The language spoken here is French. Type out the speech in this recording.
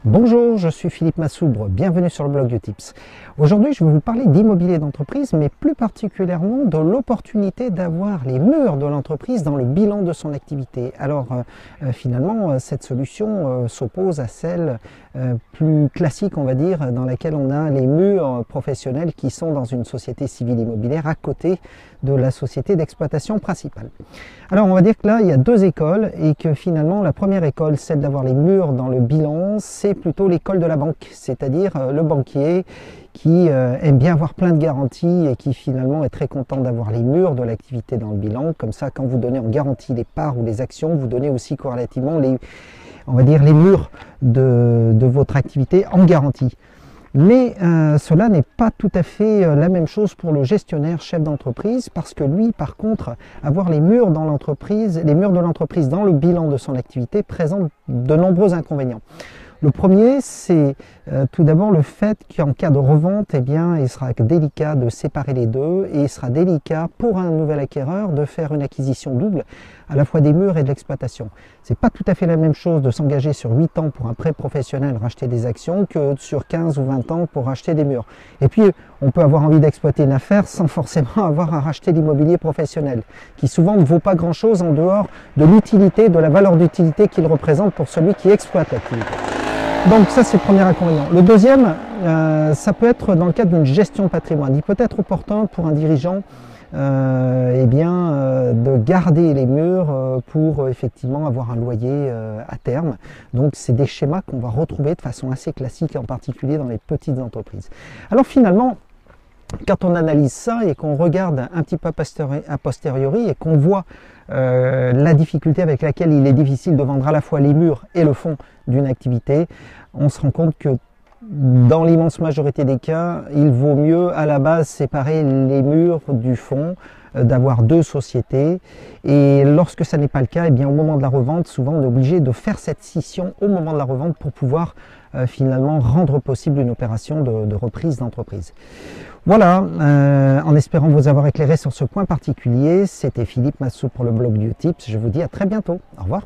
Bonjour, je suis Philippe Massoubre, bienvenue sur le blog Utips. Aujourd'hui, je vais vous parler d'immobilier d'entreprise, mais plus particulièrement de l'opportunité d'avoir les murs de l'entreprise dans le bilan de son activité. Alors, finalement, cette solution s'oppose à celle plus classique, on va dire, dans laquelle on a les murs professionnels qui sont dans une société civile immobilière à côté de la société d'exploitation principale. Alors, on va dire que là, il y a deux écoles et que finalement, la première école, celle d'avoir les murs dans le bilan, c'est plutôt l'école de la banque, c'est-à-dire le banquier qui aime bien avoir plein de garanties et qui finalement est très content d'avoir les murs de l'activité dans le bilan. Comme ça, quand vous donnez en garantie les parts ou les actions, vous donnez aussi corrélativement on va dire les murs de votre activité en garantie. Mais cela n'est pas tout à fait la même chose pour le gestionnaire chef d'entreprise, parce que lui, par contre, avoir les murs dans l'entreprise, les murs de l'entreprise dans le bilan de son activité présente de nombreux inconvénients. Le premier, c'est tout d'abord le fait qu'en cas de revente, eh bien, il sera délicat de séparer les deux et il sera délicat pour un nouvel acquéreur de faire une acquisition double, à la fois des murs et de l'exploitation. C'est pas tout à fait la même chose de s'engager sur 8 ans pour un prêt professionnel, racheter des actions, que sur 15 ou 20 ans pour racheter des murs. Et puis, on peut avoir envie d'exploiter une affaire sans forcément avoir à racheter l'immobilier professionnel, qui souvent ne vaut pas grand-chose en dehors de l'utilité, de la valeur d'utilité qu'il représente pour celui qui exploite l'activité. Donc ça, c'est le premier inconvénient. Le deuxième, ça peut être dans le cadre d'une gestion de patrimoine. Il peut être opportun pour un dirigeant de garder les murs pour effectivement avoir un loyer à terme. Donc c'est des schémas qu'on va retrouver de façon assez classique, en particulier dans les petites entreprises. Alors finalement, quand on analyse ça et qu'on regarde un petit peu a posteriori et qu'on voit la difficulté avec laquelle il est difficile de vendre à la fois les murs et le fond d'une activité, on se rend compte que dans l'immense majorité des cas, il vaut mieux à la base séparer les murs du fond, d'avoir deux sociétés. Et lorsque ça n'est pas le cas, eh bien, au moment de la revente, souvent on est obligé de faire cette scission au moment de la revente pour pouvoir finalement rendre possible une opération de reprise d'entreprise. Voilà, en espérant vous avoir éclairé sur ce point particulier, c'était Philippe Massoubre pour le blog Utips. Je vous dis à très bientôt. Au revoir.